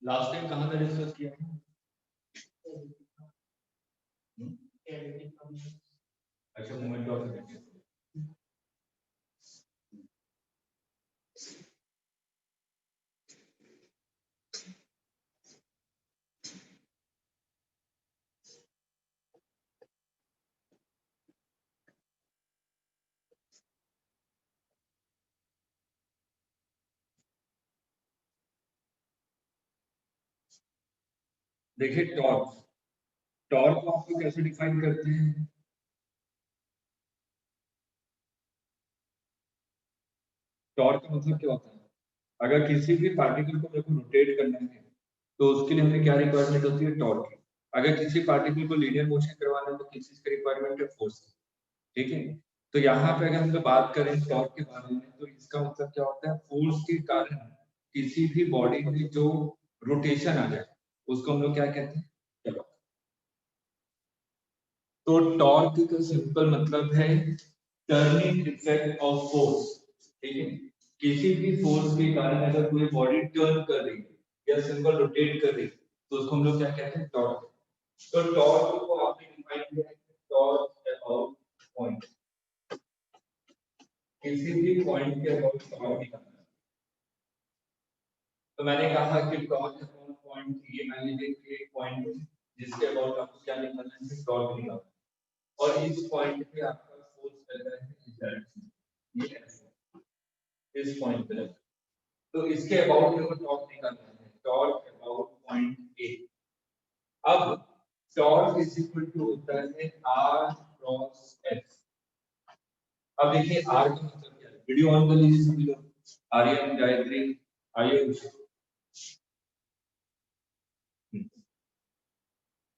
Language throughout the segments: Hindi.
लास्ट टाइम कहाँ का डिस्कस किया? अच्छा, मोमेंट ऑफ इनर्शिया। देखिए टॉर्क, टॉर्क को आप लोग कैसे डिफाइन करते हैं? टॉर्क का मतलब क्या होता है? अगर किसी भी पार्टिकल को मेरे को रोटेट करना है तो उसके लिए हमें क्या रिक्वायरमेंट होती है? टॉर्क की। अगर किसी पार्टिकल को लीनियर मोशन करवाना है तो किस चीज की रिक्वायरमेंट है? फोर्स की। ठीक है, तो यहाँ पे अगर हम लोग बात करें टॉर्क के बारे में तो इसका मतलब क्या होता है? फोर्स के कारण किसी भी बॉडी में जो रोटेशन आ जाए उसको हम लोग क्या कहते हैं? टॉर्क। तो टॉर्क का सिंपल मतलब है टर्निंग इफेक्ट ऑफ फोर्स। ठीक है, किसी भी फोर्स के कारण अगर कोई बॉडी टर्न कर रही है या सिंपल रोटेट कर रही है तो उसको हम लोग क्या कहते हैं? टॉर्क। तो टॉर्क को आपने डिफाइन किया है टॉर्क अबाउट पॉइंट, किसी भी पॉइंट के अबाउट टॉर्क निकालना है। तो मैंने कहा कि टॉर्क अबाउट पॉइंट, ये मान लीजिए एक पॉइंट जिसके अबाउट आपको क्या निकालना है, टॉर्क निकालना है, और इस पॉइंट पे आपका फोर्स लग रहा है इस डायरेक्शन, ये इस पॉइंट पे, तो इसके अबाउट में टॉर्क निकालना है, टॉर्क अबाउट पॉइंट ए। अब टॉर्क इज इक्वल टू होता है r क्रॉस s। अब देखिए r का मतलब क्या है, वीडियो ऑन कर लीजिए सभी लोग, आर्यन, गायत्री, आयुष।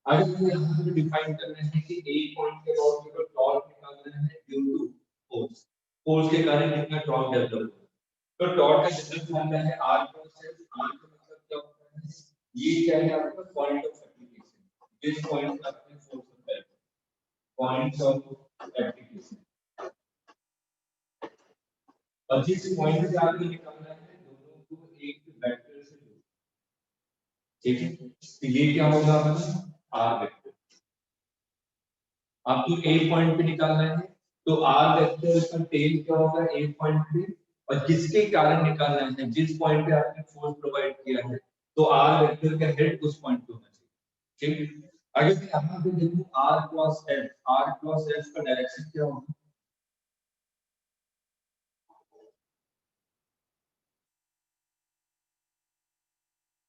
अगर मुझे यहाँ पे डिफाइन करना है कि a पॉइंट के अबाउट में टॉर्क निकालना है ड्यू टू फोर्स, फोर्स के कारण कितना टॉर्क डेवलप होगा, तो टॉर्क का जनरल फॉर्मूला है r क्रॉस s। r का मतलब क्या होता है, ये क्या है आपका पॉइंट ऑफ एप्लीकेशन, जिस पॉइंट पर आपने फोर्स अप्लाई किया, पॉइंट्स ऑफ एप्लीकेशन। और जिस पॉइंट पे आपको निकालना है दोनों को एक वेक्टर से जोड़ो, ठीक है, तो ये क्या होगा हमारा r वेक्टर। आपको एक पॉइंट पे निकालना है तो r वेक्टर का टेल क्या होगा एक पॉइंट पे, और जिसके कारण निकालना है, जिस पॉइंट पे आपने फोर्स प्रोवाइड किया है, तो r वेक्टर का हेड उस पॉइंट पे होना चाहिए, ठीक है। अगर मैं यहां पे देखूं r cross s, r cross s का डायरेक्शन क्या होगा,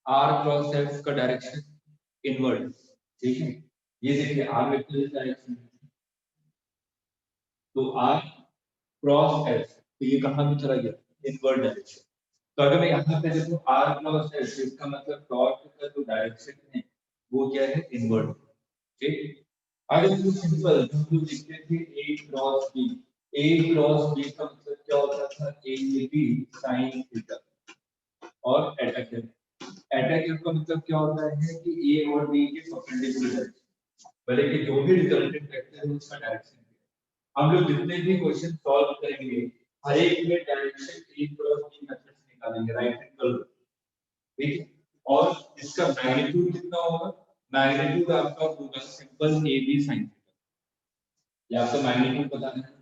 r क्रॉस s का डायरेक्शन इनवर्ड, ठीक है। ये देखिए r वेक्टर इस डायरेक्शन में, तो r क्रॉस s, तो ये कहां भी चला गया इनवर्ड डायरेक्शन। तो अगर मैं यहाँ पे देखूं r क्रॉस s, इसका मतलब टॉर्क का जो डायरेक्शन है वो क्या है इनवर्ड, ठीक। अगर हम सिंपल हम लोग लिखते थे a cross b, a cross b का मतलब क्या होता था a b sin थीटा, और एटा कैप का मतलब क्या होता है कि a और b के परपेंडिकुलर है, भले कि जो भी रिजल्टेंट वेक्टर है उसका डायरेक्शन। हम लोग जितने भी क्वेश्चन सॉल्व करेंगे हर एक में direction a cross b method से निकालेंगे, राइट एंगल, ठीक है। और इसका मैग्नीट्यूड कितना होगा, मैग्नीट्यूड आपका होगा simple A B sin theta, ये आपको मैग्नीट्यूड बताना है,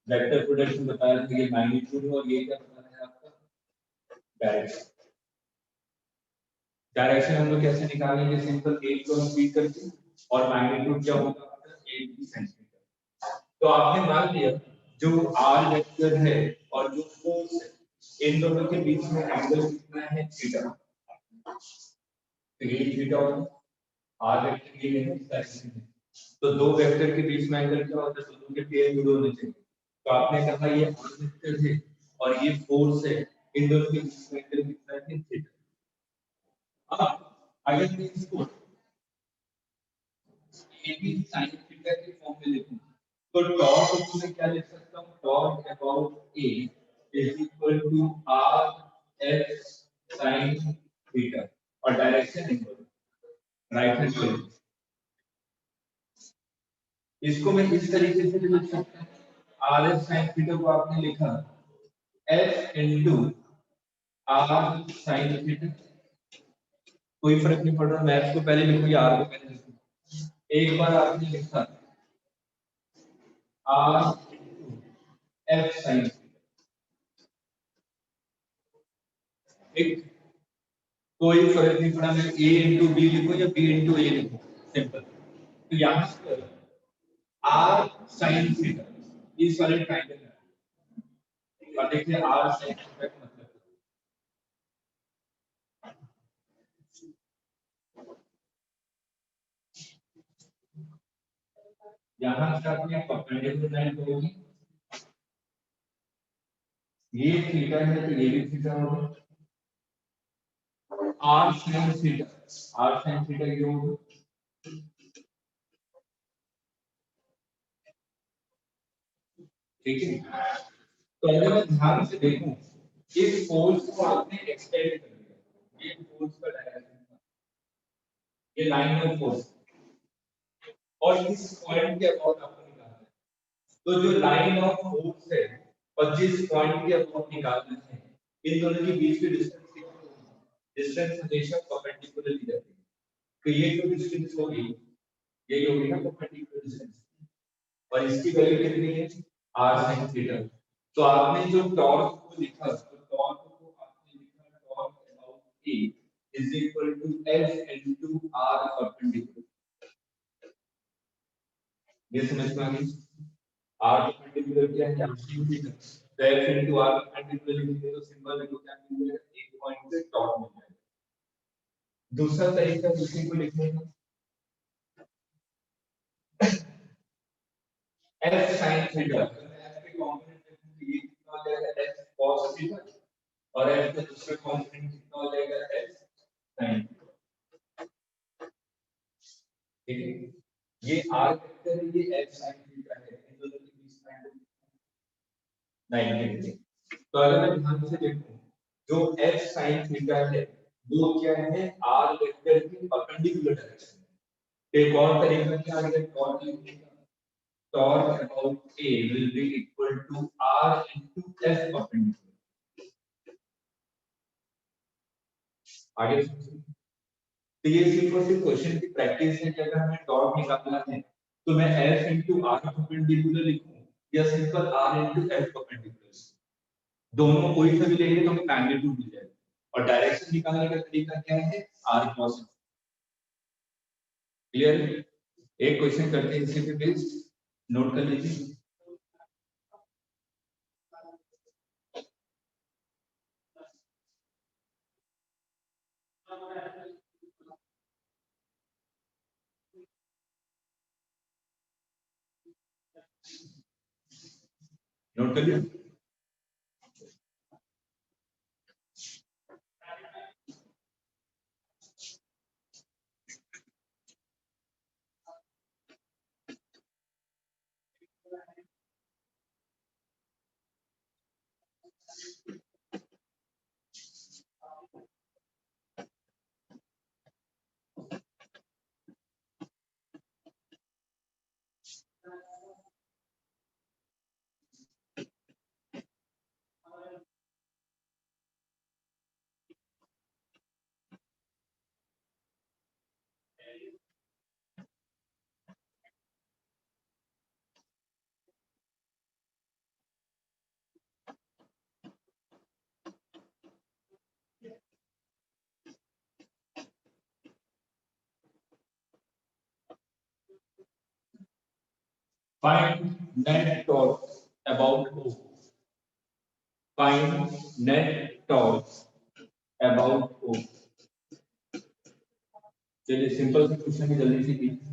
वेक्टर प्रोडक्ट में बताया था ये मैग्नीट्यूड है, और ये क्या बताना है आपका डायरेक्शन। डायरेक्शन हम लोग कैसे निकालेंगे, सिंपल a क्रॉस b करके, और मैग्नीट्यूड क्या होगा आपका a b sin थीटा। तो आपने मान लिया जो r वेक्टर है और जो फोर्स है इन दोनों के बीच में एंगल कितना है थीटा, तो ये थीटा होगा, r वेक्टर ये है इस डायरेक्शन में, तो दो वेक्टर के बीच में एंगल क्या होता है, दोनों के टेल जुड़े होने चाहिए। तो आपने कहा ये r वेक्टर है और ये फोर्स है, इन दोनों के बीच में एंगल कितना है थीटा। अब अगर मैं इसको a b sin थीटा के फॉर्म में लिखूं तो टॉर्क को मैं क्या लिख सकता हूं, torque about a is equal to r f sin theta, और direction equal right hand side. इसको मैं इस तरीके से भी लिख सकता हूं, r f sin थीटा को आपने लिखा f into r sin theta, कोई फर्क नहीं पड़ रहा, मैथ को पहले लिखो या r को पहले लिखो। एक बार आपने लिखा r f sin, एक कोई फर्क नहीं पड़ा, मैं a into b लिखूं या b into a लिखूं, सिंपल। तो यहां पर r sin थीटा इस वाले ट्रायंगल में, और देखिए r sin थीटा का मतलब यहां से आपने परपेंडिकुलर लाइन होगी, ये थीटा है तो ये भी थीटा होगा, r sin theta, r sin theta ये होगा, ठीक है। तो अगर मैं ध्यान से देखूं इस फोर्स को आपने एक्सटेंड कर दिया, ये फोर्स का डायरेक्शन था, ये लाइन ऑफ फोर्स, और इस पॉइंट के अबाउट आपको निकालना है, तो जो लाइन ऑफ फोर्स है और जिस पॉइंट के अबाउट निकालना है इन दोनों के बीच की डिस्टेंस कितनी होगी, डिस्टेंस हमेशा परपेंडिकुलरली रहती है, तो ये जो डिस्टेंस होगी ये होगी ना परपेंडिकुलर डिस्टेंस और इसकी वैल्यू कितनी है r sin थीटा। तो आपने जो टॉर्क को लिखा तो टॉर्क को आपने लिखा torque about a is equal to f into r perpendicular. ये समझ में आ गई। r परपेंडिकुलर क्या है sin थीटा तो f into r परपेंडिकुलर लिखेंगे तो सिंबल में क्या मिल जाएगा एक पॉइंट से डॉट मिल जाएगा। दूसरा तरीका दूसरे को लिखने का f sin थीटा f के कंपोनेंट लिखेंगे ये कितना हो जाएगा f cos थीटा और f का दूसरा कंपोनेंट कितना हो जाएगा f sin थीटा। ठीक है ये r वेक्टर है ये f sin थीटा है इन दोनों के बीच में 90 डिग्री। तो अगर मैं ध्यान से देखूं जो f sin थीटा है वो क्या है r वेक्टर की परपेंडिकुलर डायरेक्शन में। एक और तरीका क्या है टॉर्क लिखने का torque about A will be equal to R into F perpendicular। आगे तो ये सिर्फ और सिर्फ क्वेश्चन की प्रैक्टिस है कि अगर हमें टॉर्क निकालना है तो मैं F into R perpendicular लिखूं या simple R into F perpendicular दोनों कोई सा भी लेंगे तो हमें मैग्नीट्यूड मिल जाएगा और डायरेक्शन निकालने का तरीका क्या है R क्रॉस। क्लियर। एक क्वेश्चन करते हैं इसी पे बेस्ड नोट कर लीजिए। नोट कर लिया। Find net torque about O. Find net torque about O। चलिए सिंपल सा क्वेश्चन है जल्दी से कीजिए।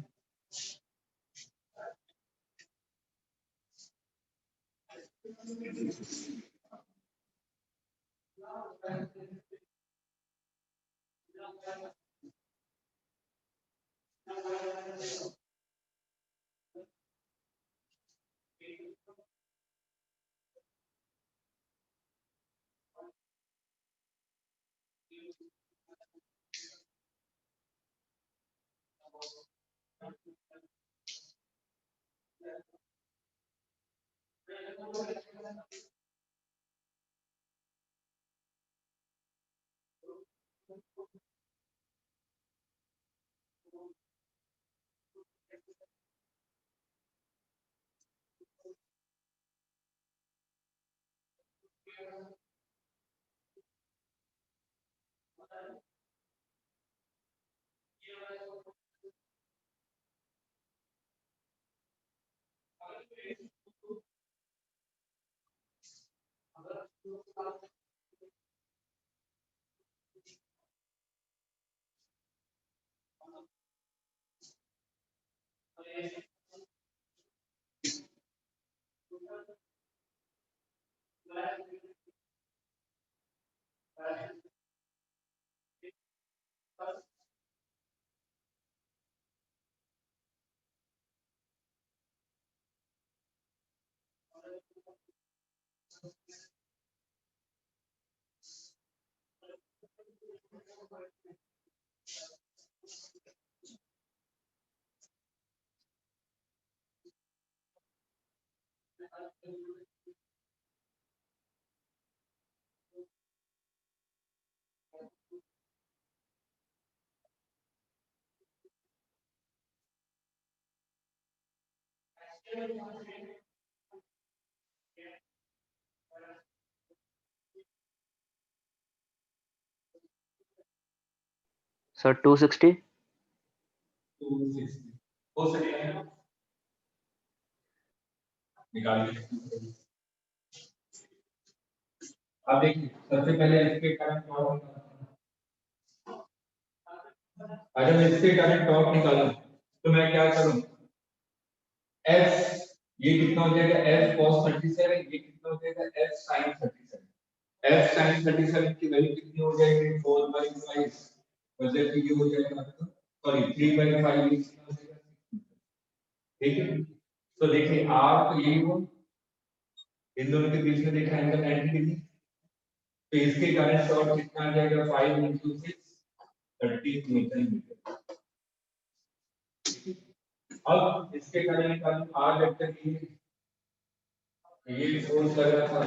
सर 260 हो सकेगा निकाल के। अब देखिए सबसे पहले इसके करंट टॉर्क, अगर मैं इसके करंट टॉर्क निकालूं तो मैं क्या करूं, f ये कितना हो जाएगा f cos 37, ये कितना हो जाएगा f sin 37, f sin 37 की वैल्यू कितनी हो जाएगी 4/5, मतलब कि ये हो जाएगा सॉरी 3/5, ठीक है। तो देखिए r तो यही हो, इन दोनों के बीच में देखा एंगल 90 डिग्री, तो इसके कारण शॉर्ट कितना आ जाएगा 5 × 6 30 मीटर। अब इसके कारण r वेक्टर की ये फोर्स लग रहा था,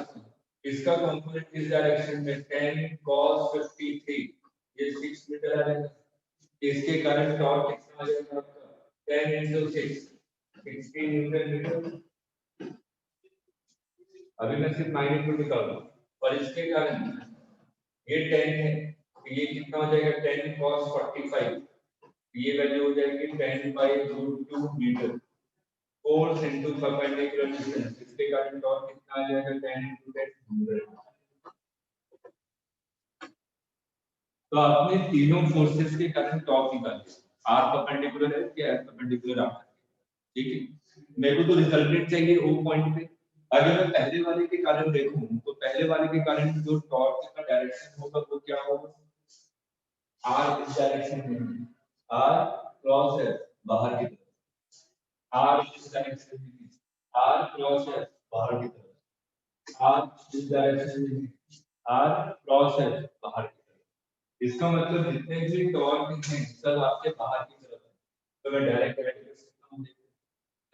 इसका कंपोनेंट किस डायरेक्शन में 10 cos 53, ये 6 मीटर आ जाएगा, इसके कारण टॉर्क कितना आ जाएगा आपका 10 × 6 16 न्यूटन मीटर। अभी मैं सिर्फ मैग्नीट्यूड निकाल रहा हूं, और इसके कारण ये 10 है, ये कितना हो जाएगा 10 cos 45, ये वैल्यू हो जाएगी 10/√2 metre, force into perpendicular distance, इसके कारण टॉर्क कितना आ जाएगा 10 × 10 100। तो आपने तीनों फोर्सेस के कारण टॉर्क निकाले, r परपेंडिकुलर है या s परपेंडिकुलर आ, ठीक है। मेरे को तो रिजल्टेंट चाहिए ओ पॉइंट पे, अगर मैं पहले वाले के कारण देखूं तो पहले वाले के कारण जो टॉर्क का डायरेक्शन होगा वो क्या होगा, r इस डायरेक्शन में, r क्रॉस है बाहर की तरफ, r इस डायरेक्शन में, r क्रॉस है बाहर की तरफ, r इस डायरेक्शन में, r क्रॉस है बाहर की तरफ। इसका मतलब जितने भी टॉर्क हैं सब आपके बाहर की तरफ है, तो मैं डायरेक्ट ऐड कर सकता हूं,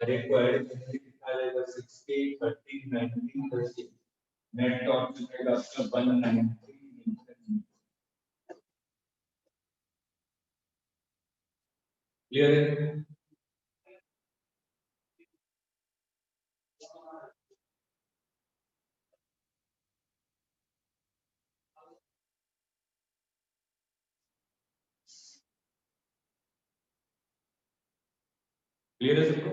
हर एक को ऐड करने से कितना आ जाएगा 60 30 90 30, नेट टॉर्क मिलेगा आपका 190 न्यूटन। क्लियर है? क्लियर है सबको?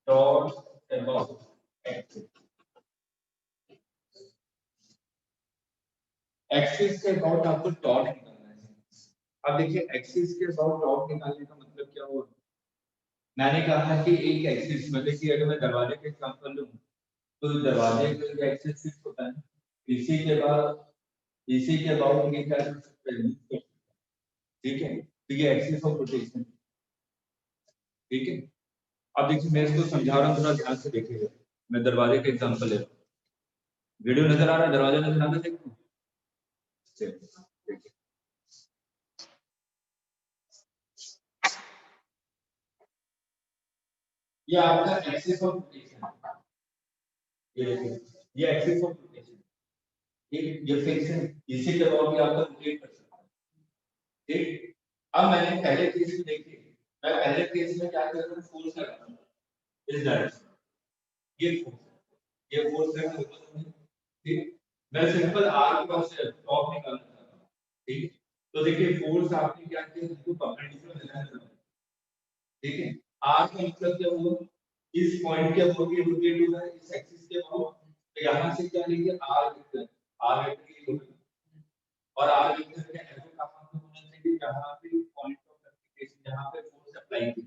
टॉर्क अबाउट एक्सिस के अबाउट आपको टॉर्क निकालना है। अब देखिए एक्सिस के अबाउट टॉर्क निकालने का मतलब क्या हुआ, मैंने कहा कि एक एक्सिस मतलब कि अगर मैं दरवाजे का एग्जांपल लूं तो दरवाजे का एक्सिस फिक्स होता है, इसी के बाद इसी के अबाउट ये क्या कर सकते हैं, ठीक है, तो ये एक्सिस ऑफ रोटेशन, ठीक है। अब देखिए मैं इसको समझा रहा हूं, थोड़ा ध्यान से देखिएगा, मैं दरवाजे का एग्जांपल ले रहा हूं, वीडियो नजर आ रहा है, दरवाजा नजर आ रहा है, देखो देखिए ये आपका एक्सिस ऑफ रोटेशन, ये देखिए ये एक्सिस ऑफ रोटेशन, ये फिक्स है, इसी के अबाउट ये आपका रोटेट कर सकता है, ठीक। अब मैंने पहले केस में देखिए, मैं पहले केस में क्या कर रहा हूं, फोर्स लगा रहा हूं इस डायरेक्शन, ये फोर्स है ठीक, मैं सिंपल r क्रॉस टॉप निकालना चाहता हूं, ठीक। तो देखिए फोर्स आपने क्या किया, इसको परपेंडिकुलर लगाना है, ठीक है। r का मतलब क्या हुआ, इस पॉइंट के अबाउट ये रोटेट हो रहा है, इस एक्सिस के अबाउट, तो यहां से क्या लेंगे r वेक्टर ये होगा, और r वेक्टर का एरो कहां पे होना चाहिए, जहां पे पॉइंट ऑफ एप्लीकेशन जहां पे फोर्स अप्लाई की,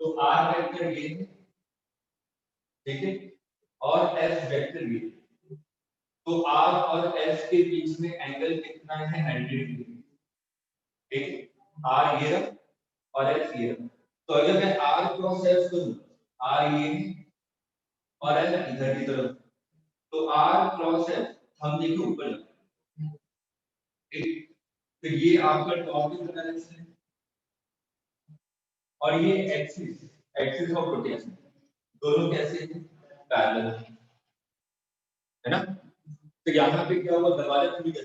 तो r वेक्टर ये है, ठीक है, और s वेक्टर ये, तो r और s के बीच में एंगल कितना है 90 डिग्री, ठीक, r ये रहा और s ये रहा, तो अगर मैं r क्रॉस s करूं, r ये और s इधर की तरफ, तो r क्रॉस s हम देखो ऊपर, ठीक, तो ये आपका टॉप की डायरेक्शन है, और ये एक्सिस ऑफ रोटेशन दोनों कैसे हैं पैरेलल है ना। तो यहाँ पे क्या हुआ दरवाजा खुल गया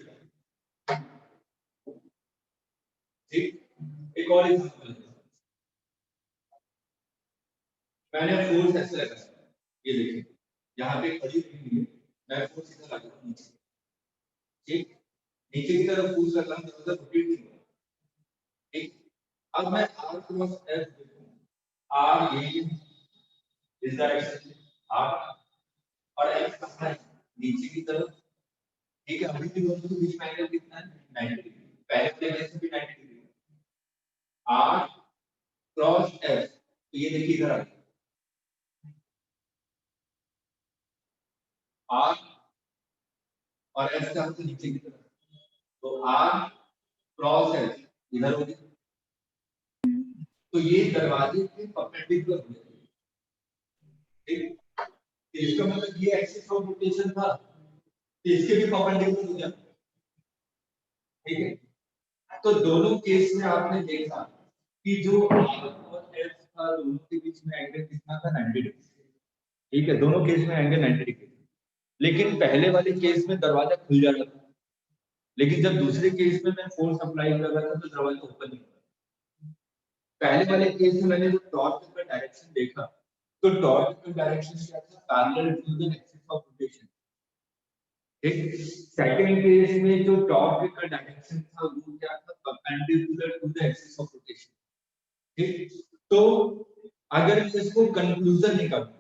ठीक। एक और एग्जांपल मैंने फोर्स ऐसे लगाया ये देखिए यहाँ पे खड़ी हुई है मैं फोर्स इधर लगा दूं नीचे ठीक नीचे की तरफ फोर्स लगा रहा हूं तो रोटेट नहीं होगा ठीक। अब मैं r क्रॉस s देखूं r ये इस डायरेक्शन r और s कहां है नीचे की तरफ ठीक है। अभी भी दोनों के बीच में एंगल कितना है 90 डिग्री पहले वाले केस में भी 90 डिग्री r क्रॉस s तो ये देखिए इधर आ r और s का तो नीचे की तरफ तो r क्रॉस s इधर हो गया तो ये दरवाजे के परपेंडिकुलर हो गए ठीक। तो इसका मतलब ये एक्सिस ऑफ रोटेशन था तो इसके भी परपेंडिकुलर हो गया ठीक है। तो दोनों केस में आपने देखा कि जो r और s था दोनों के बीच में एंगल कितना था 90 डिग्री ठीक है। दोनों केस में एंगल 90 डिग्री लेकिन पहले वाले केस में दरवाजा खुल जा रहा था लेकिन जब दूसरे केस में मैं फोर्स अप्लाई कर रहा था तो दरवाजा ओपन नहीं हुआ। पहले वाले केस में मैंने जो टॉर्क का डायरेक्शन देखा तो टॉर्क का डायरेक्शन क्या था parallel to the axis of rotation ठीक। सेकंड केस में जो टॉर्क का डायरेक्शन था वो क्या था perpendicular to the axis of rotation ठीक। तो अगर मैं इसको कंक्लूजन निकालूं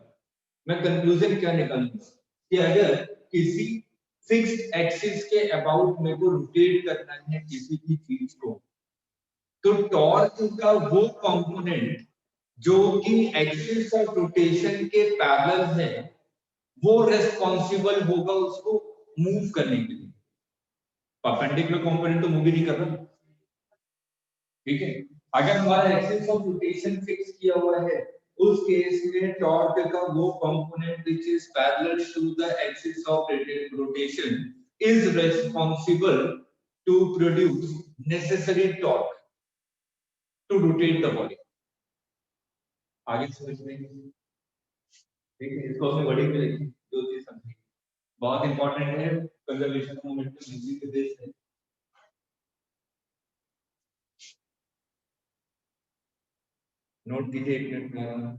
मैं कंक्लूजन क्या निकालूंगा कि अगर किसी फिक्स्ड एक्सिस के अबाउट मेरे को रोटेट करना है किसी भी चीज को तो टॉर्क का वो कंपोनेंट जो कि एक्सिस ऑफ रोटेशन के पैरेलल है वो रिस्पांसिबल होगा उसको मूव करने के लिए। परपेंडिकुलर कंपोनेंट तो मूव ही नहीं कर रहा ठीक है। अगर हमारा एक्सिस ऑफ रोटेशन फिक्स किया हुआ है उस केस में टॉर्क का वो component which is parallel to the axis of rotation is responsible to produce necessary torque to rotate the body. आगे समझ में ठीक है। इसको अपने वर्डिंग में लिखिए जो चीज समझिए बहुत इंपॉर्टेंट है कंजर्वेशन ऑफ मोमेंटम इजी के बेस है। नोट कीजिए एक मिनट में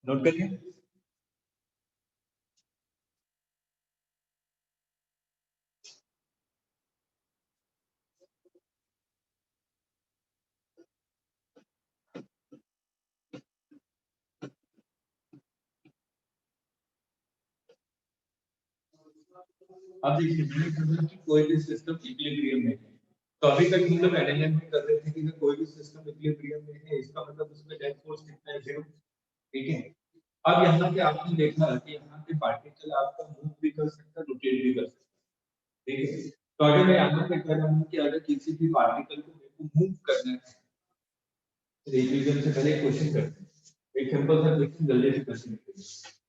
नोट करिए। अब देखिए मैंने कहा कि कोई भी सिस्टम इक्विलिब्रियम में है तो अभी तक हम लोग एनालाइज कर रहे थे कि अगर कोई भी सिस्टम इक्विलिब्रियम में है इसका मतलब उसमें नेट फोर्स कितना है 0 ठीक है। अब यहाँ पे आपने देखा कि यहाँ पे पार्टिकल आपका मूव भी कर सकता है रोटेट भी कर सकता है ठीक है। तो अगर मैं यहाँ पे कह रहा हूँ कि अगर किसी भी पार्टिकल को मेरे को मूव करना है रिवीजन से पहले क्वेश्चन करते हैं, एक सिंपल सा क्वेश्चन जल्दी से क्वेश्चन करते हैं।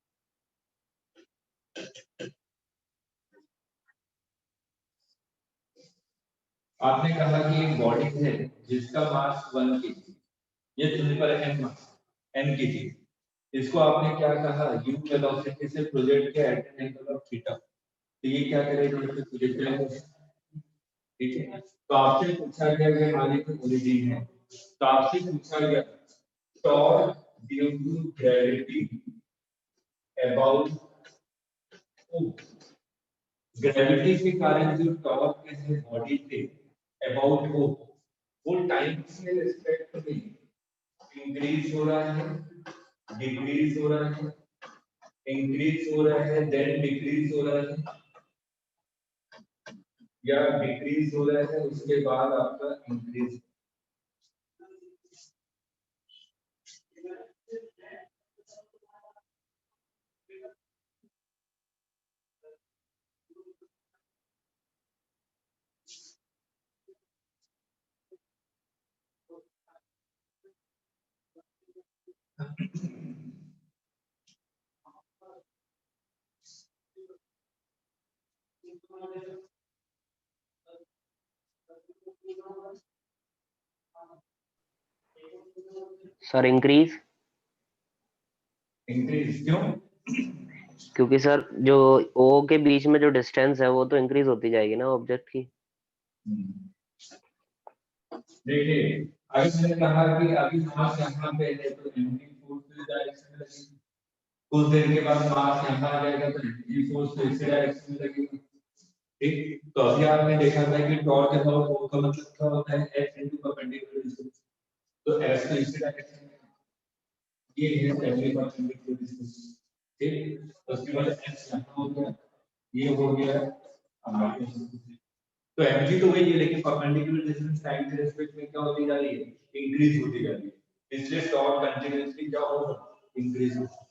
आपने कहा कि एक बॉडी है जिसका मास 1 kg, ये सिंपल n kg, इसको आपने क्या कहा, u वेलोसिटी से प्रोजेक्ट किया at an angle of theta, तो ये क्या करेगा, इसको प्रोजेक्ट करेगा, ठीक है। तो आपसे पूछा गया कि मान लीजिए ओरिजिन है, तो आपसे पूछा गया torque due to gravity about gravity के कारण जो टॉर्क है बॉडी पे अबाउट वो टाइम के रिस्पेक्ट में इंक्रीज हो रहा है, डिक्रीज हो रहा है, इंक्रीज हो रहा है देन डिक्रीज हो रहा है, या डिक्रीज हो रहा है उसके बाद आपका इंक्रीज। सर इंक्रीज क्यों? क्योंकि सर जो ओ के बीच में जो डिस्टेंस है वो तो इंक्रीज होती जाएगी ना ऑब्जेक्ट की। देखिए अगर मैंने कहा कि अभी मास यहाँ पे है तो एमजी फोर्स इस डायरेक्शन में लगेगी, कुछ देर के बाद मास यहाँ आ जाएगा तो एमजी फोर्स तो इस डायरेक्शन में लगेगी, ठीक। तो अभी आपने देखा था कि टॉर्क अबाउट ओ का मतलब क्या होता है, एफ इनटू परपेंडिकुलर डिस्टेंस, तो एफ तो इस डायरेक्शन में, ये है पहले परपेंडिकुलर डिस्टेंस, ठीक। तो उसके बाद एफ यहाँ हो गया, ये हो गया हमारे, तो mg तो वही है लेकिन परपेंडिकुलर डिस्टेंस टाइम के रिस्पेक्ट में क्या होती जा रही है, इंक्रीज होती जा रही है, इसलिए टॉर्क कंटीन्यूअसली क्या होगा, इंक्रीज होगा।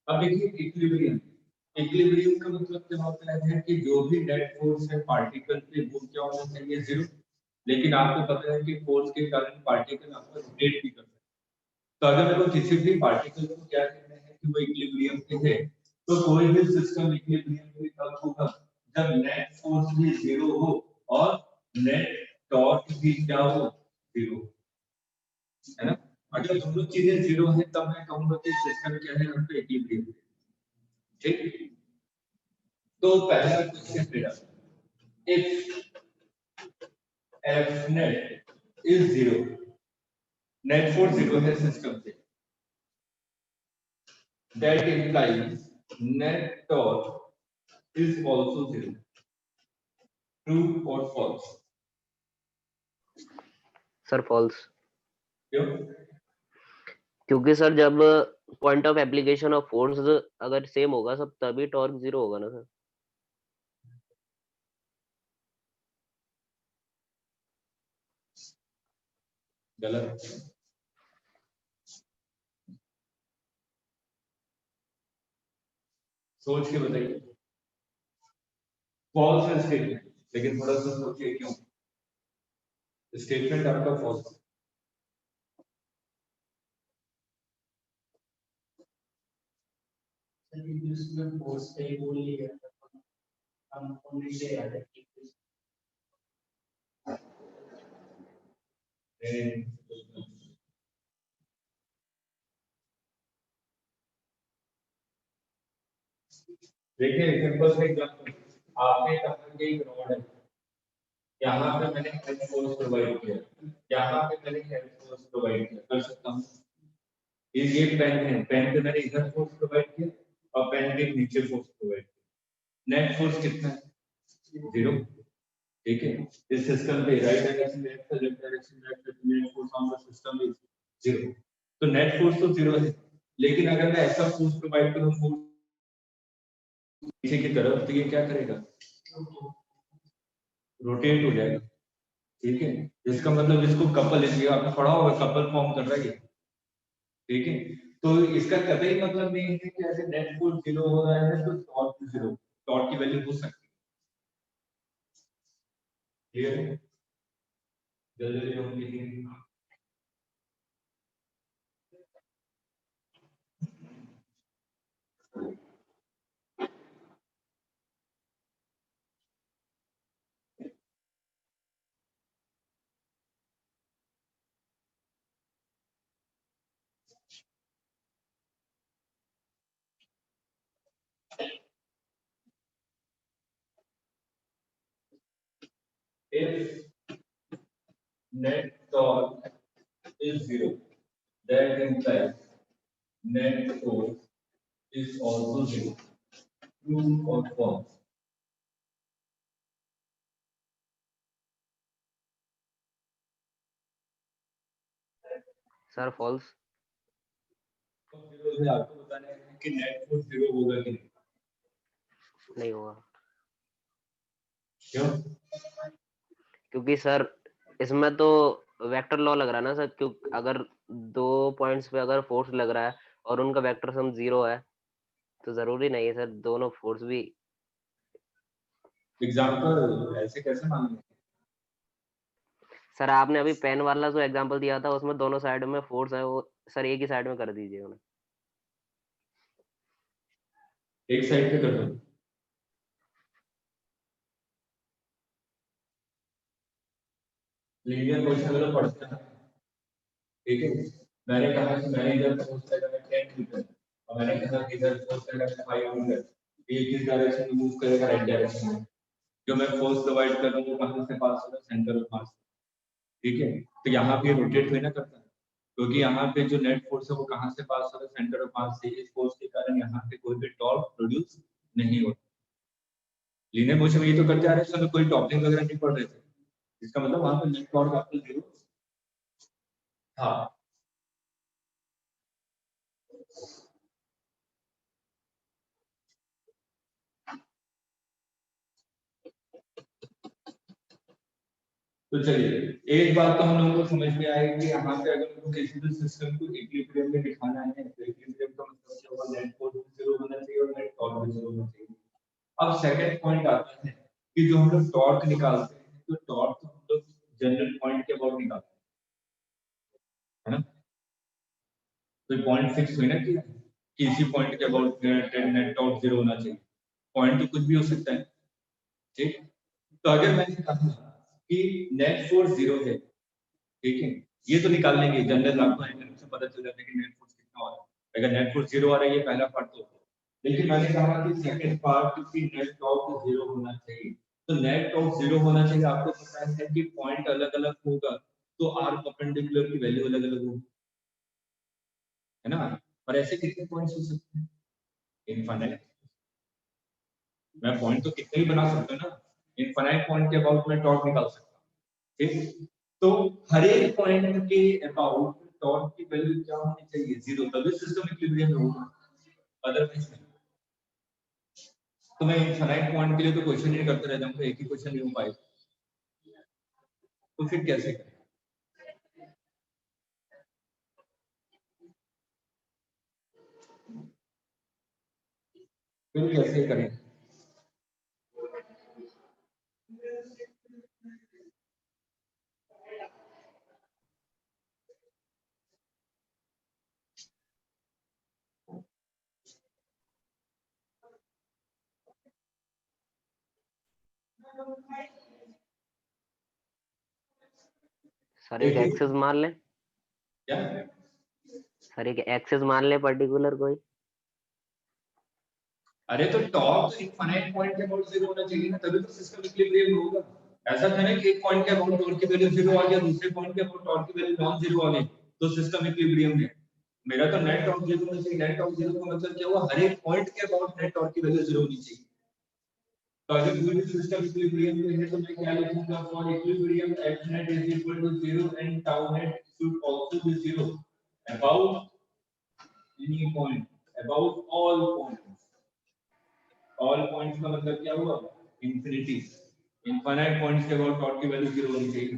अब देखिए इक्विलिब्रियम, इक्विलिब्रियम का मतलब क्या होता है कि जो भी नेट फोर्स है पार्टिकल पे वो क्या होना चाहिए, जीरो, लेकिन आपको पता है कि फोर्स के कारण पार्टिकल आपका रोटेट भी करता है, तो अगर मेरे को किसी भी पार्टिकल को क्या कहना है कि वो इक्विलिब्रियम पे है, तो कोई भी सिस्टम इक्विलिब्रियम पे कब होगा, जब नेट फोर्स भी जीरो हो और नेट टॉर्क भी क्या हो, जीरो, है ना। अगर दोनों चीजें जीरो है तब मैं कहूंगा कि सिस्टम क्या है, हम पे इक्विलिब्रियम, ठीक। तो पहला क्वेश्चन मेरा, if F net is zero, net force zero है सिस्टम पे, that implies net torque is also zero, true और फॉल्स? सर फॉल्स, क्यों? क्योंकि सर जब point of application of force अगर सेम होगा सब तभी टॉर्क जीरो होगा ना सर। गलत, सोच के बताइए। फॉल्स है स्टेटमेंट, लेकिन थोड़ा सा सोचिए क्यों स्टेटमेंट आपका फॉल्स। इसमें फोर्स पे ही बोल लिया हम ओनली से याद है देखिए सिंपल सा एग्जांपल, आपने कहा कि एक रॉड है, यहाँ पे मैंने हेड फोर्स प्रोवाइड किया, यहाँ पे मैंने हेड फोर्स प्रोवाइड किया, कर सकता हूँ। ये पेन है, पेन पे मैंने इधर फोर्स प्रोवाइड किया और पेन के नीचे फोर्स प्रोवाइड किया, नेट फोर्स कितना है, जीरो, ठीक है। इस सिस्टम पे right direction left direction net force on the system is zero, तो नेट फोर्स तो जीरो है, लेकिन अगर मैं ऐसा फोर्स प्रोवाइड करूं फोर्स पीछे की तरफ, तो ये क्या करेगा, रोटेट हो जाएगा, ठीक है, इसका मतलब इसको कपल, इसलिए आपने पढ़ा होगा कपल फॉर्म कर रहा है ये, ठीक है। तो इसका कतई मतलब नहीं है कि ऐसे नेट फोर्स 0 हो रहा है तो टॉर्क 0, टॉर्क की वैल्यू हो सकती है, क्लियर है? जल्दी जल्दी हम लिखेंगे। If net torque is 0, that implies net force is also 0. True or false? Sir false. से आपको बताना है कि नेट फोर्स 0 होगा कि नहीं होगा, क्यों? क्योंकि सर इसमें तो वेक्टर लॉ लग रहा है ना सर, क्योंकि अगर दो पॉइंट्स पे अगर फोर्स लग रहा है और उनका वेक्टर सम 0 है तो जरूरी नहीं है सर दोनों फोर्स भी। एग्जांपल ऐसे कैसे मानेंगे? सर आपने अभी पेन वाला जो एग्जांपल दिया था उसमें दोनों साइड में फोर्स है, वो सर एक ही साइड में कर दीजिए उन्हें। एक साइड पे कर दो, लीनियर मोशन वाला पढ़ते हैं, ठीक है। मैंने कहा कि मैंने इधर फोर्स लगाया 10 मीटर और मैंने कहा कि इधर फोर्स लगाया 5 मीटर, ये किस डायरेक्शन में मूव करेगा? राइट डायरेक्शन में। जो मैं फोर्स डिवाइड कर रहा हूँ वो कहां से पास हो रहा है? सेंटर ऑफ मास, ठीक है। तो यहाँ पे रोटेट होना करता है, क्योंकि यहाँ पे जो नेट फोर्स है वो कहां से पास हो रहा है? सेंटर ऑफ मास से। इस फोर्स के कारण यहाँ पे कोई भी टॉर्क प्रोड्यूस नहीं होता। लीनियर मोशन में ये तो करते आ रहे हैं, इसमें कोई टॉपिंग वगैरह नहीं पढ़ रहे थे, इसका मतलब वहां पे नेट टॉर्क आपको 0 था। तो चलिए, एक बात तो हम लोगों को समझ में आई कि यहाँ पे अगर हमको किसी भी सिस्टम को इक्विलिब्रियम में दिखाना है तो इक्विलिब्रियम का मतलब क्या होगा? नेट फोर्स भी 0 होना चाहिए और नेट टॉर्क भी 0 होना चाहिए। अब सेकंड पॉइंट आता है कि जो हम लोग टॉर्क निकालते हैं तो टॉर्क तो हम लोग जनरल पॉइंट के अबाउट निकालते हैं, है ना? तो पॉइंट फिक्स हुई ना कि इसी पॉइंट के अबाउट नेट टॉर्क 0 होना चाहिए। पॉइंट तो कुछ भी हो सकता है, ठीक। तो अगर मैंने कहा कि नेट फोर्स 0 है, ठीक है, ये तो निकाल लेंगे, जनरल आपको एंगल से पता चल जाता है कि नेट फोर्स कितना हो रहा है। अगर नेट फोर्स 0 आ रहा है, ये पहला पार्ट तो। लेकिन मैंने कहा कि सेकंड पार्ट कि नेट टॉर्क 0 होना चाहिए। तो नेट टॉर्क 0 होना चाहिए, आपको पता है कि पॉइंट अलग-अलग होगा तो आर परपेंडिकुलर की वैल्यू अलग-अलग होगी, है ना? और ऐसे कितने पॉइंट्स हो सकते हैं? इनफाइनाइट। मैं पॉइंट तो कितने ही बना सकता हूं ना, इनफाइनाइट पॉइंट के अबाउट मैं टॉर्क निकाल सकता हूं, ठीक। तो हर एक पॉइंट के अबाउट टॉर्क की वैल्यू क्या होनी चाहिए? 0, तभी सिस्टम इक्विलिब्रियम में होगा, अदरवाइज नहीं। तो मैं इनफाइनाइट पॉइंट के लिए तो क्वेश्चन ही करते रह जाऊंगा, एक ही क्वेश्चन नहीं हो पाएगा, तो फिर कैसे करें? फिर कैसे करें? सर एक देखिए एक्सेस मान ले, क्या, सर एक एक्सेस मान ले पर्टिकुलर कोई। अरे तो टॉर्क इनफाइनाइट पॉइंट के अबाउट 0 होना चाहिए ना, तभी तो सिस्टम इक्विलिब्रियम होगा। ऐसा था ना कि एक पॉइंट के अबाउट टॉर्क की वैल्यू 0 आ गया, दूसरे पॉइंट के अबाउट टॉर्क की वैल्यू नॉन 0 आ गई, तो सिस्टम इक्विलिब्रियम है। मेरा तो नेट टॉर्क 0 होना चाहिए। नेट टॉर्क 0 का मतलब क्या हुआ? हर एक पॉइंट के अबाउट नेट टॉर्क की वैल्यू 0 होनी चाहिए। तो अगर कोई भी सिस्टम इक्विलिब्रियम में है तो मैं क्या लिखूंगा? For equilibrium x net is equal to 0 and tau net should also be 0 about any point, about all points। All points का मतलब क्या हुआ? इंफिनिटी। इनफाइनाइट पॉइंट्स के अबाउट टॉर्क की वैल्यू 0 होनी चाहिए।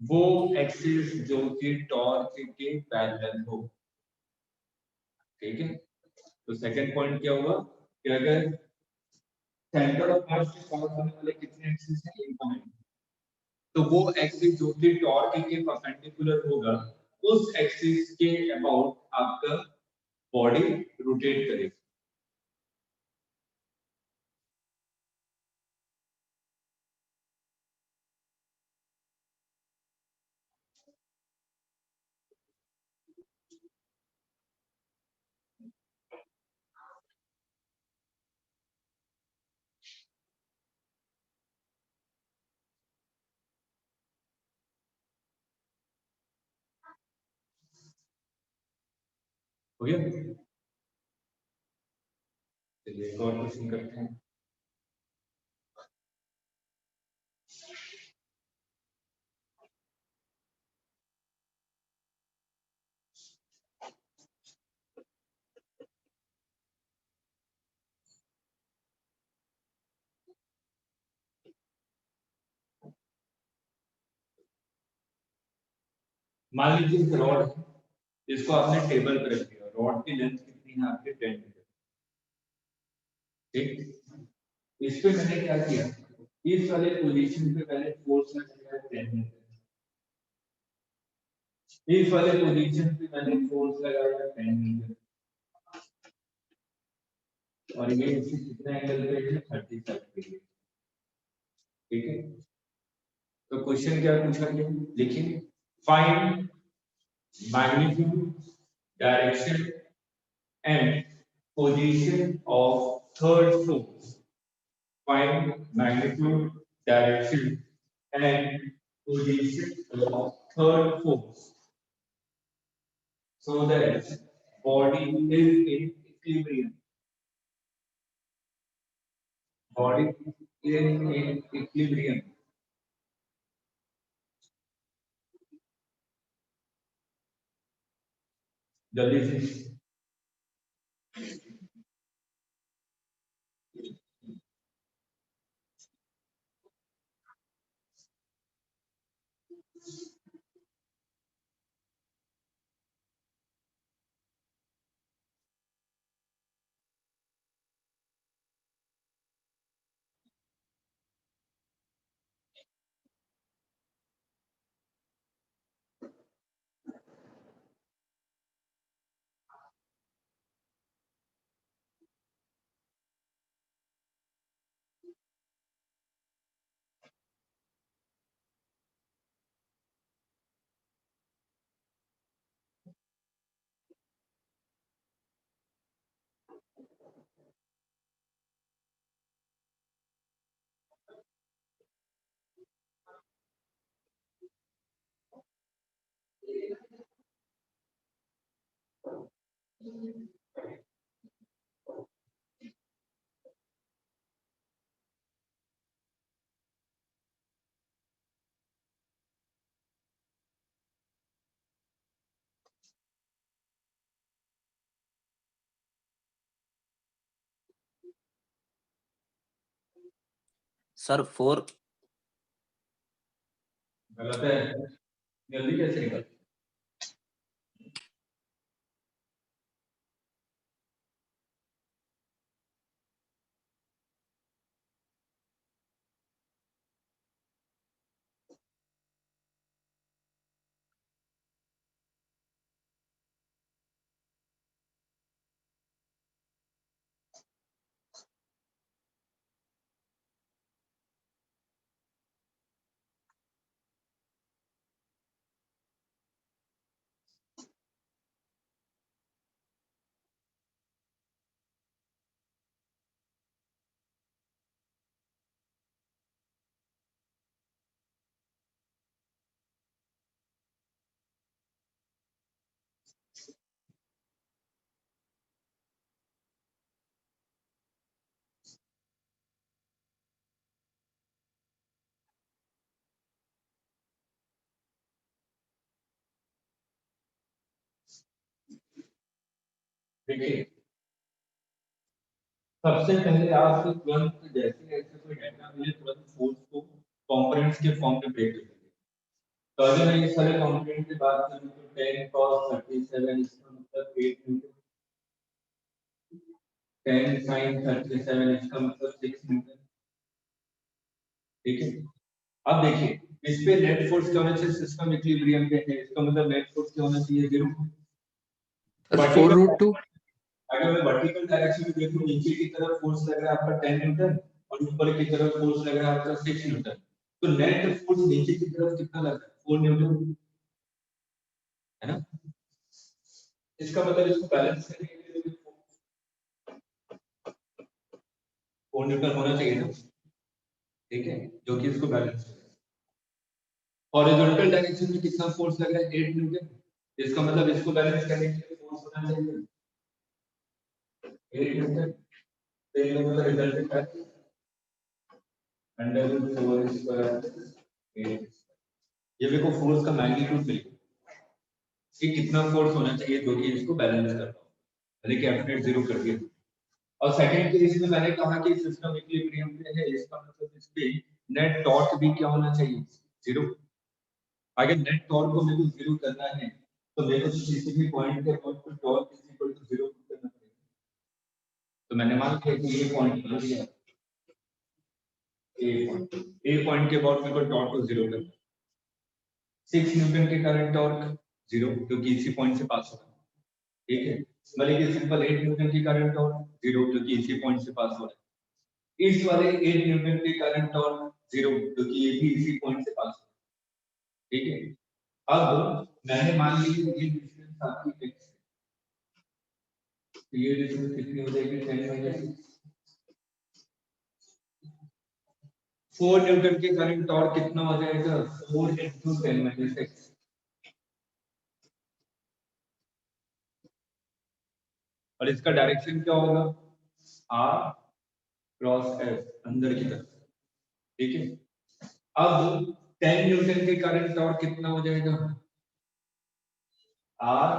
वो एक्सिस जो कि टॉर्क के पैरेलल हो, ठीक है। तो सेकंड पॉइंट क्या हुआ कि अगर सेंटर ऑफ मास के पास होने वाले कितने एक्सिस हैं, इनफाइनाइट, तो वो एक्सिस जो कि टॉर्क के परपेंडिकुलर होगा, उस एक्सिस के अबाउट आपका बॉडी रोटेट करेगा। हो गया? चलिए एक और क्वेश्चन करते हैं। मान लीजिए एक रॉड है, इसको आपने टेबल पर रख दिया, रॉड की लेंथ कितनी है आपके 10 मीटर, ठीक। इस पे मैंने क्या किया, इस वाले पोजीशन पे पहले फोर्स लगाया 10 मीटर, इस वाले पोजीशन पे मैंने फोर्स लगाया 10 मीटर, और ये इससे कितना एंगल पे है, 37 डिग्री, ठीक है। तो क्वेश्चन क्या पूछा गया, लिखिए find magnitude, direction and position of third force. Find magnitude, direction, and position of third force so that body is in equilibrium. Body is in equilibrium. जल्दी से सर 4 गलत है, जल्दी कैसे निकल। देखिए सबसे पहले आप तुरंत जैसे ऐसे कोई डायग्राम मिले तुरंत फोर्स को कंपोनेंट्स के फॉर्म में ब्रेक कर दीजिए। तो अगर मैं ये सारे कंपोनेंट की बात करूं तो 10 cos 37 इसका मतलब 8 न्यूटन, 10 sin 37 इसका मतलब 6 न्यूटन। ठीक है, अब देखिए इस पे नेट फोर्स क्या होना चाहिए, सिस्टम इक्विलिब्रियम पे है, इसका मतलब नेट फोर्स क्या होना चाहिए, 0। √2। अगर मैं वर्टिकल डायरेक्शन में देखूं, नीचे की तरफ फोर्स लग रहा है आपका 10 न्यूटन और ऊपर की तरफ फोर्स लग रहा है आपका 6 न्यूटन, तो नेट फोर्स नीचे की तरफ कितना लग रहा है, 4 न्यूटन, है ना। इसका मतलब इसको बैलेंस करने के लिए 4 न्यूटन होना चाहिए ना, ठीक है, जो कि इसको बैलेंस करे। हॉरिजॉन्टल डायरेक्शन में कितना फोर्स लग रहा है, 8 न्यूटन, इसका मतलब इसको बैलेंस करने के लिए फोर्स होना चाहिए 8 न्यूटन। तो ये मतलब रिजल्टेंट है √4 स्क्वायर 8। ये देखो फोर्स का मैग्नीट्यूड मिल गया कि कितना फोर्स होना चाहिए जो कि इसको बैलेंस कर पाओ, यानी कि एफ नेट 0 कर दिया। और सेकंड केस में मैंने कहा कि सिस्टम इक्विलिब्रियम पे है, इसका मतलब इस पे नेट टॉर्क भी क्या होना चाहिए, 0। अगर नेट टॉर्क को मेरे को 0 करना है तो मेरे को किसी भी पॉइंट के पर टॉर्क इज इक्वल टू 0 करना पड़ेगा। तो मैंने मान लिया कि ये पॉइंट बन गया, ए पॉइंट के बाद मेरे को टॉर्क को 0 करना है। 6 न्यूटन के कारण टॉर्क 0 क्योंकि इसी पॉइंट से पास हो रहा है, ठीक है। मतलब कि सिंपल 8 न्यूटन के कारण टॉर्क 0 क्योंकि इसी पॉइंट से पास हो रहा है। इस वाले 8 न्यूटन के कारण टॉर्क 0 क्योंकि ये भी इसी पॉइंट से पास हो रहा है, ठीक है। अब मैंने मान लिया ये डिस्टेंस आपकी x है, तो ये डिस्टेंस कितनी हो जाएगी, 10 4 न्यूटन के कारण टॉर्क कितना हो जाएगा, 4 × 10⁻⁻⁶। और इसका डायरेक्शन क्या होगा, r क्रॉस s, अंदर की तरफ, ठीक है। अब 10 न्यूटन के कारण टॉर्क कितना हो जाएगा, r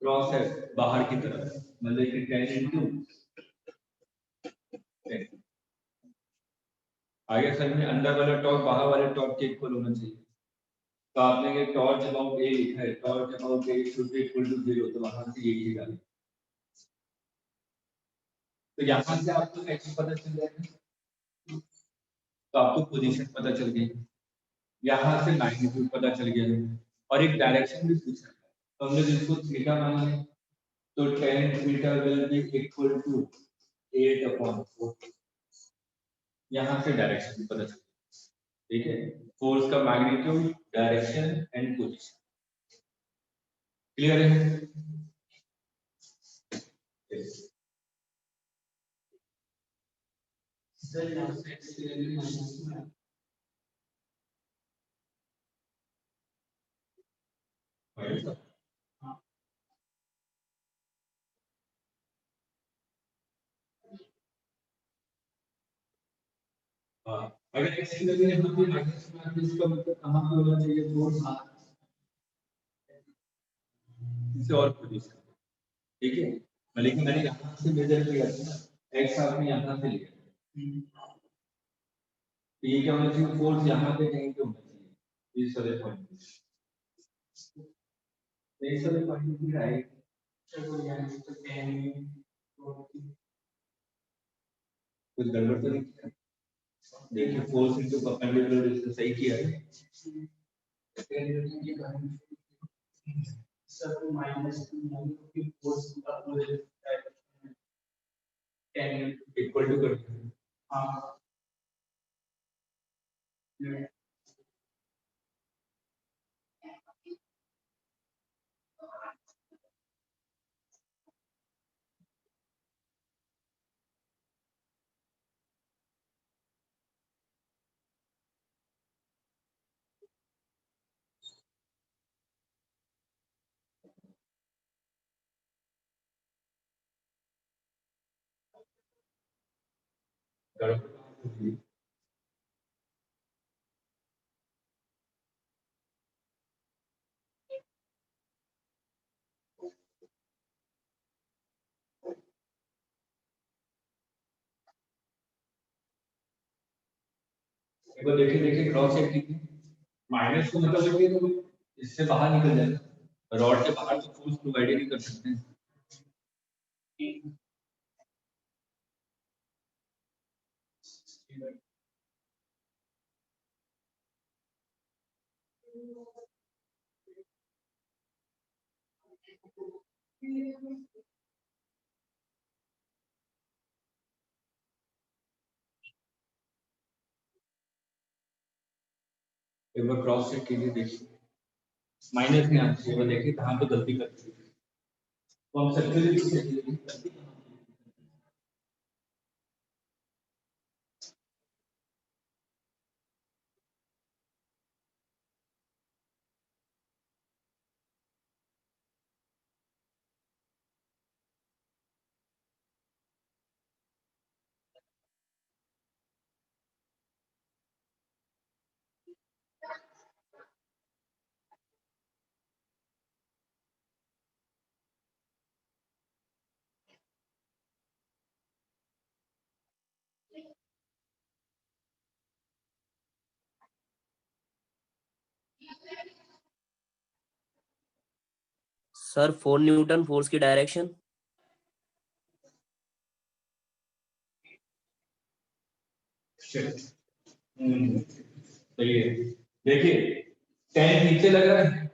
क्रॉस s, बाहर की तरफ, मतलब कि 10 × 10। आगे सर में अंदर वाला टॉर्क बाहर वाले टॉर्क के इक्वल होना चाहिए। तो आपने ये टॉर्च अबाउट a लिखा है, torque about a should be equal to 0, तो वहां से ये लिखा है। तो यहां से आपको x पता चल जाएगा, तो आपको पोजीशन पता चल गई, यहां से मैग्नीट्यूड पता चल गया और एक डायरेक्शन भी पूछा, तो हमने जिसको थीटा मान लिया, तो tan theta will be equal to 8/4। यहां से डायरेक्शन भी पता चल, ठीक है। फोर्स का magnitude, direction and position clear है। सर यहाँ से x की वैल्यू माइनस में है। हाँ अगर x की वैल्यू यहाँ पे माइनस में आती है, इसका मतलब कहां पे होना चाहिए, फोर्स किसी और पोजीशन, ठीक है। लेकिन मैंने यहाँ से मेजर किया था ना, x आपने यहाँ से लिया, तो ये क्या होना चाहिए, फोर्स यहाँ पे कहीं पे होना चाहिए, इस वाले पॉइंट पे, इस वाले पॉइंट पे राइट। चलो यहाँ तो 10 कुछ गड़बड़ तो नहीं किया, देखिए फोर्स इनटू परपेंडिकुलर इससे सही किया है। 10 न्यूटन के कारण सब माइनस में क्योंकि फोर्स का पूरे डायरेक्शन में 10 न्यूटन इक्वल टू कर, हाँ गड़बड़। एक बार देखिए क्रॉस चेक कीजिए, माइनस को मतलब देखिए तो इससे बाहर निकल जाएगा, रॉड के बाहर तो फोर्स प्रोवाइड ही नहीं कर सकते हैं। एक बार क्रॉस चेक कीजिए, देखिए माइनस नहीं आना चाहिए, देखिए कहाँ पे गलती करते हैं तो हम सर्कुलर सर 4 न्यूटन फोर्स की डायरेक्शन। सही है। देखिए 10 नीचे लग रहा है,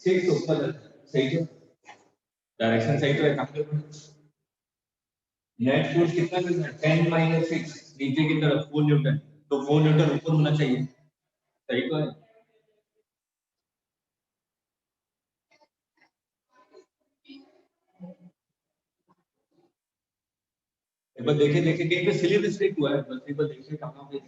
6 ऊपर लग रहा है, सही है, डायरेक्शन सही तो है, काम कर। नेट फोर्स कितना मिल रहा है, 10 माइनस 6 नीचे की तरफ 4 न्यूटन, तो 4 न्यूटन ऊपर होना चाहिए, सही तो है। एक बार देखिए देखिए कहीं पे सिली मिस्टेक हुआ है, बस एक बार देखिए कहाँ पे।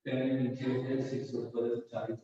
नीचे है 6 ऊपर 40।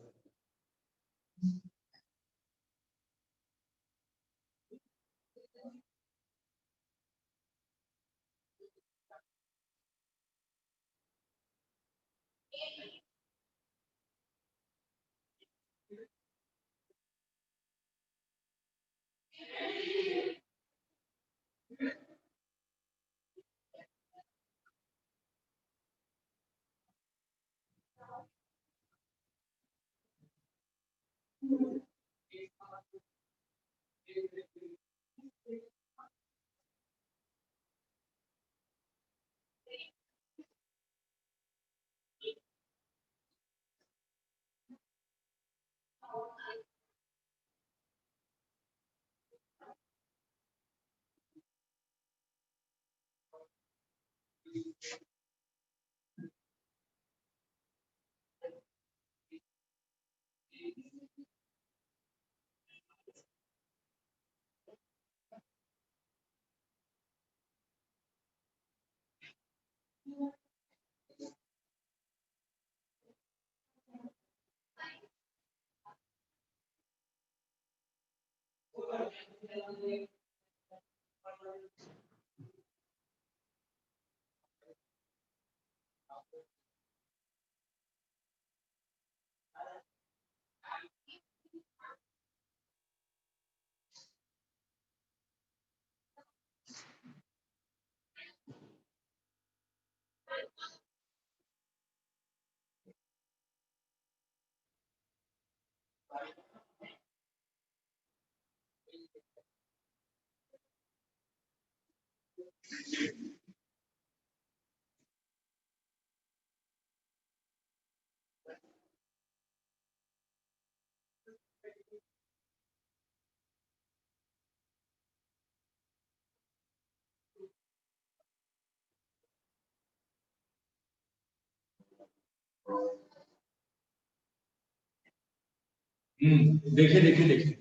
देखिए देखिए देखिए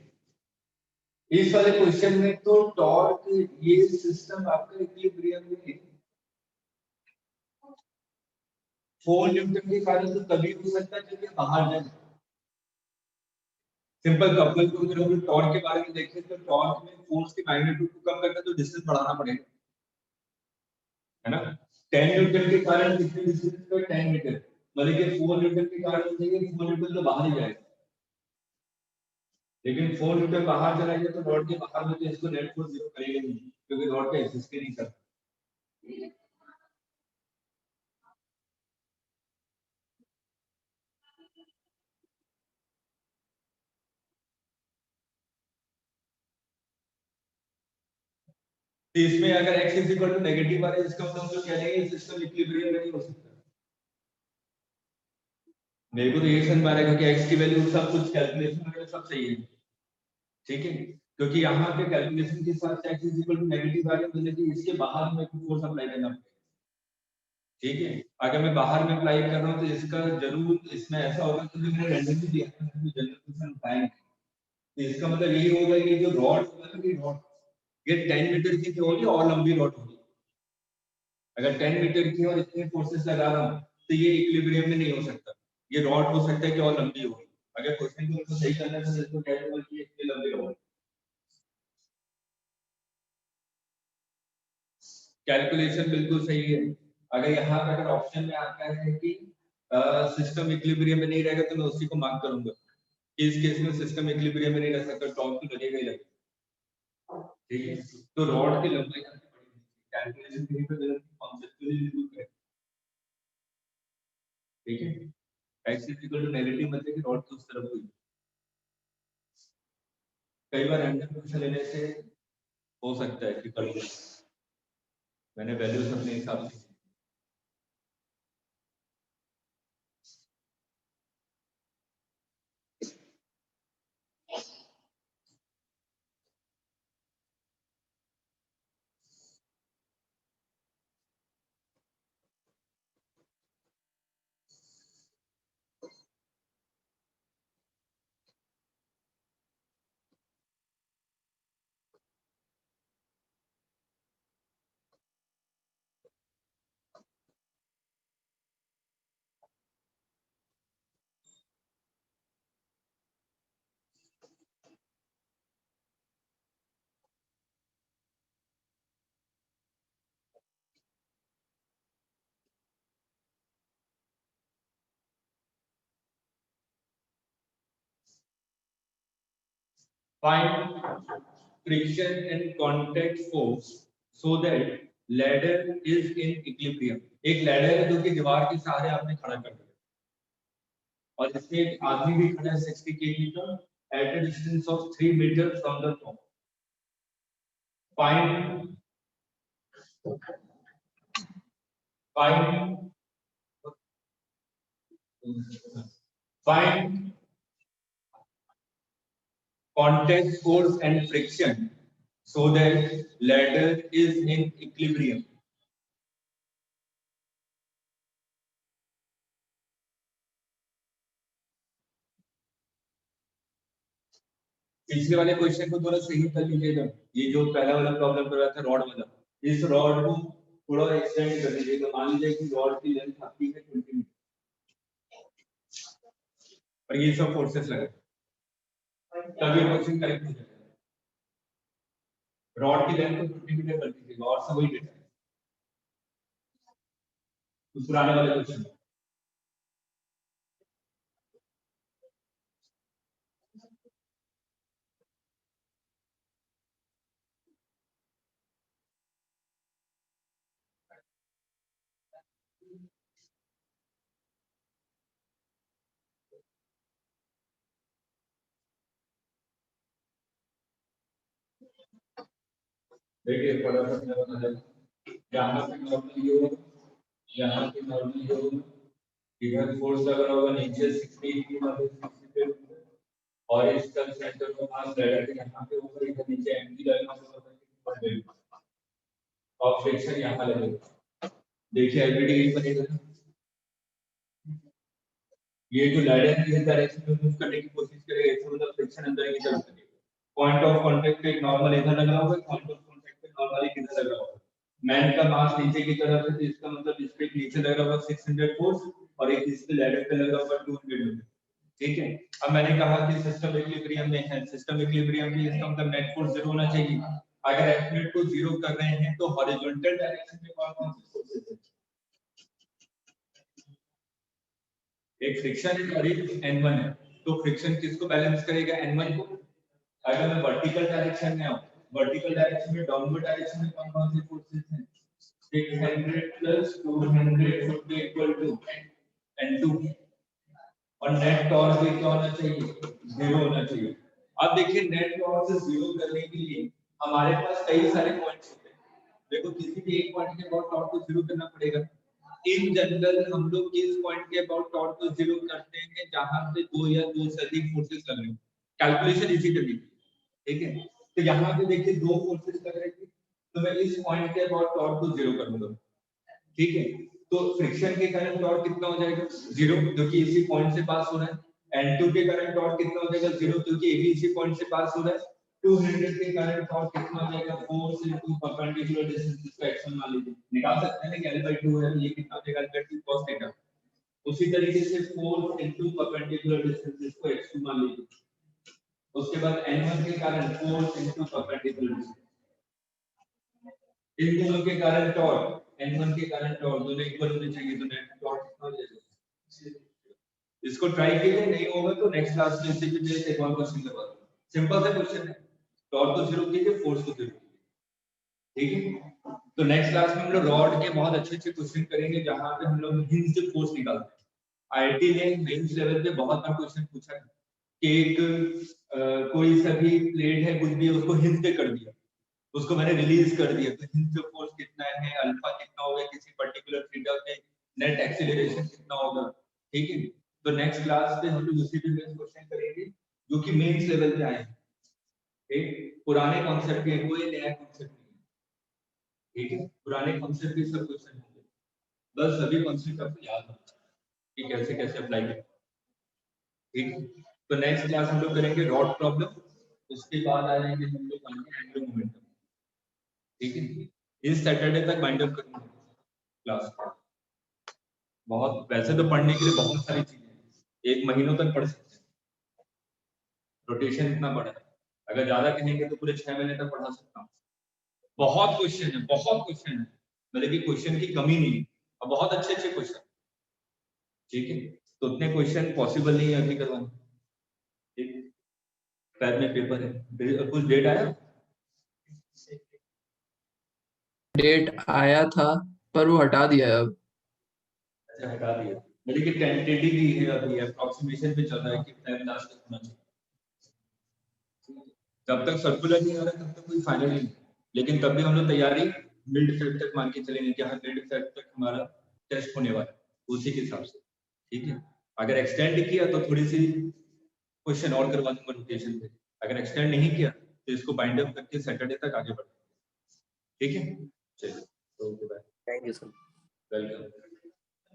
इस वाले क्वेश्चन में तो टॉर्क ये सिस्टम आपका इक्विलिब्रियम में है 4 न्यूटन के कारण तो तभी हो सकता है जब ये बाहर जाए। सिंपल कपल को अगर हम टॉर्क के बारे में देखें तो टॉर्क में फोर्स की मैग्नीट्यूड को कम करके तो डिस्टेंस बढ़ाना पड़ेगा, है ना। 10 न्यूटन के कारण कितने डिस्टेंस पर 10 मीटर, मतलब कि 4 न्यूटन के कारण चाहिए 4 न्यूटन तो बाहर ही जाएगा, लेकिन 4 न्यूटन बाहर चला गया तो रॉड के बाहर में तो इसको नेट फोर्स जीरो करेगा नहीं, क्योंकि रॉड का एक्सिस्ट ही नहीं करता। तो इसमें अगर x is equal to negative आ रहा है इसका मतलब हम लोग कह रहे हैं सिस्टम इक्विलिब्रियम में नहीं हो सकता। मेरे को तो ये समझ में आ रहा है क्योंकि x की वैल्यू सब कुछ कैलकुलेशन वगैरह सब सही है, ठीक है, क्योंकि यहाँ पे कैलकुलेशन के साथ x is equal to negative आ रहा है मतलब कि इसके बाहर में फोर्स अप्लाई करना पड़ेगा, ठीक है। अगर मैं बाहर में अप्लाई कर रहा हूँ तो इसका जरूर इसमें ऐसा होगा कि जो मैंने रैंडमली दिया था जनरल क्वेश्चन उठाएंगे तो इसका मतलब यही होगा कि जो रॉड होगा ना, ये रॉड ये 10 मीटर की होगी और लंबी रॉड होगी। अगर 10 मीटर की और इतने फोर्सेस लगा रहा हूँ तो ये इक्विलिब्रियम में नहीं हो सकता, ये रॉड हो सकता है कि और लंबी होगी। अगर क्वेश्चन को सही करना है तो इसको क्या होगा कि इतनी लंबी रॉड, कैलकुलेशन बिल्कुल सही है। अगर यहाँ पे अगर ऑप्शन में आता है कि सिस्टम इक्विलिब्रियम में नहीं रहेगा तो मैं उसी को मार्क करूंगा। इस केस में सिस्टम इक्विलिब्रियम में नहीं रह सकता, टॉर्क तो लगेगा ही लगेगा, ठीक है। तो रॉड की लंबाई काफी बड़ी है, कैलकुलेशन कहीं पे गलत कॉन्सेप्चुअली बिल्कुल करेक्ट, ठीक है। x is equal to negative मतलब कि रॉड तो उस तरफ हुई। कई बार रैंडम क्वेश्चन लेने से हो सकता है कि कर मैंने वैल्यूज अपने हिसाब से find friction and contact force so that ladder is in equilibrium। एक लैडर है जो कि दीवार के सहारे आपने खड़ा कर दिया और इसमें एक आदमी भी खड़ा है 60 kg का at a distance of 3 meter from the top। find find find contact force and friction so that ladder is in equilibrium। पिछले वाले क्वेश्चन को थोड़ा सही कर लीजिएगा, ये जो पहला वाला प्रॉब्लम कर रहा था रॉड वाला, इस रॉड को थोड़ा एक्सटेंड कर दीजिएगा। मान लीजिए कि रॉड की लेंथ आपकी है 20 मीटर और ये सब फोर्सेस लगे तब ये क्वेश्चन करेक्ट हो जाएगा। रॉड की लेंथ को 20 मीटर कर दीजिएगा और सब वही डेटा है उस पुराने वाले क्वेश्चन। देखिए फटाफट मैं बता देता हूं। यहाँ पे नॉर्मल ये होगा, यहाँ पे नॉर्मल ये होगा, इधर फोर्स लग रहा होगा नीचे 60 की मतलब 60 पे और इसका सेंटर ऑफ मास लैडर के यहाँ पे ऊपर इधर नीचे एंटी लगना होगा और फ्रिक्शन यहाँ लगेगा। देखिए एलबीडी बनेगा ये जो लैडर है इस डायरेक्शन में मूव करने की कोशिश करेगा, इसका मतलब फ्रिक्शन अंदर की तरफ करेगा। पॉइंट ऑफ कांटेक्ट पे एक नॉर्मल इधर लगा होगा, पॉइंट ऑफ कांटेक्ट पे नॉर्मली किधर लगा होगा। मैन का मास नीचे की तरफ है तो इसका मतलब इस पे नीचे लग रहा होगा 600 फोर्स और एक इस पे लैडर पे लग रहा होगा 200 न्यूटन। ठीक है, अब मैंने कहा कि सिस्टम इक्विलिब्रियम में है, सिस्टम इक्विलिब्रियम में इसका मतलब नेट फोर्स 0 होना चाहिए। अगर एफ नेट को 0 कर रहे हैं तो हॉरिजॉन्टल डायरेक्शन में कौन-कौन सी फोर्सेस है? एक फ्रिक्शन है और एक n1 है, तो फ्रिक्शन किसको बैलेंस करेगा? n1 को। अगर मैं वर्टिकल डायरेक्शन में आऊं, वर्टिकल डायरेक्शन में डाउनवर्ड डायरेक्शन में कौन-कौन सी फोर्सेस हैं? 600 plus 200 should be equal to n2 और नेट टॉर्क भी क्या होना चाहिए? 0 होना चाहिए। अब देखिए नेट टॉर्क से 0 करने के लिए हमारे पास कई सारे पॉइंट्स होते हैं। देखो किसी भी एक पॉइंट के अबाउट टॉर्क को 0 करना पड़ेगा। इन जनरल हम लोग किस पॉइंट के अबाउट टॉर्क को 0 करते हैं जहां पे 2 या 2 से अधिक फोर्सेस लग रही हो। कैलकुलेशन इसी करनी है, ठीक है। तो यहाँ पे देखिए 2 फोर्सेस लग रही थी, तो मैं इस पॉइंट के अबाउट टॉर्क को 0 करूंगा, ठीक है। तो फ्रिक्शन के कारण टॉर्क कितना हो जाएगा? 0, क्योंकि इसी पॉइंट से पास हो रहा है। n2 के कारण टॉर्क कितना हो जाएगा? 0, क्योंकि ये भी इसी पॉइंट से पास हो रहा है। 200 के कारण टॉर्क कितना हो जाएगा? फोर्स इनटू परपेंडिकुलर डिस्टेंस, इसका x1 मान लीजिए, निकाल सकते हैं ना कि l/2 है, ये कितना हो जाएगा? l/2 cos theta. उसी तरीके से फोर्स इनटू परपेंडिकुलर डिस्टेंस, इसको x2 मान लीजिए। उसके बाद n1 के कारण फोर्स इनटू परपेंडिकुलर डिस्टेंस, इन दोनों के कारण टॉर्क, n1 के कारण टॉर्क दोनों इक्वल होने चाहिए, तो नेट टॉर्क कितना हो जाएगा? इसको ट्राई कीजिए, नहीं होगा तो नेक्स्ट क्लास में इसी पे बेस्ड एक और क्वेश्चन करवा दूंगा। सिंपल सा क्वेश्चन है, टॉर्क को 0 कीजिए, फोर्स को 0 कीजिए, ठीक है। तो नेक्स्ट क्लास में हम लोग रॉड के बहुत अच्छे क्वेश्चन करेंगे जहां पे हम लोग हिंज फोर्स निकालते हैं। आईआईटी ने मेंस लेवल पे बहुत बार क्वेश्चन पूछा है कि एक कोई सा भी प्लेट है, कुछ भी, उसको हिंज पे कर दिया, उसको मैंने रिलीज कर दिया, तो हिंज फोर्स कितना है, अल्फा कितना होगा, किसी पर्टिकुलर थीटा पे नेट एक्सीलरेशन कितना होगा, ठीक है। तो नेक्स्ट क्लास पे हम लोग उसी पे बेस्ड क्वेश्चन करेंगे जो कि मेंस लेवल पे आए हैं, ठीक। पुराने कॉन्सेप्ट के कोई नया कॉन्सेप्ट नहीं है, ठीक है। पुराने कॉन्सेप्ट के सब क्वेश्चन होंगे, बस सभी कॉन्सेप्ट आपको याद होना चाहिए कि कैसे कैसे अप्लाई करें, ठीक। तो नेक्स्ट क्लास हम लोग करेंगे रॉड प्रॉब्लम, उसके बाद आ जाएंगे हम लोग एंगुलर मोमेंटम, ठीक है। इस सैटरडे तक बाइंड अप करूंगा क्लास। बहुत वैसे तो पढ़ने के लिए बहुत सारी चीजें हैं, एक महीनों तक पढ़ सकते हैं, रोटेशन इतना बड़ा है, अगर ज्यादा कहेंगे तो पूरे 6 महीने तक पढ़ा सकता हूँ। बहुत क्वेश्चन है, बहुत क्वेश्चन है, मतलब कि क्वेश्चन की कमी नहीं है और बहुत अच्छे क्वेश्चन, ठीक है। तो उतने क्वेश्चन पॉसिबल नहीं है अभी करवाना, ठीक। पैर में पेपर है, कुछ डेट आया? डेट आया था पर वो हटा दिया है अब। अच्छा, हटा दिया, मतलब कि टेंटेटिव ही है, अभी अप्रोक्सीमेशन पे चल रहा है कि टाइम लास्ट तक होना चाहिए। जब तक सर्कुलर नहीं हो रहा तब तक कोई फाइनल नहीं, लेकिन तब भी हम लोग तैयारी मिड फेब तक मान के चलेंगे कि हाँ मिड फेब तक हमारा टेस्ट होने वाला है, उसी के हिसाब से, ठीक है। अगर एक्सटेंड किया तो थोड़ी सी क्वेश्चन और करवा दूंगा रोटेशन पे, अगर एक्सटेंड नहीं किया तो इसको बाइंड अप करके सैटरडे तक आगे बढ़ेंगे, ठीक है। चलिए, okay bye, Thank you, sir. Welcome.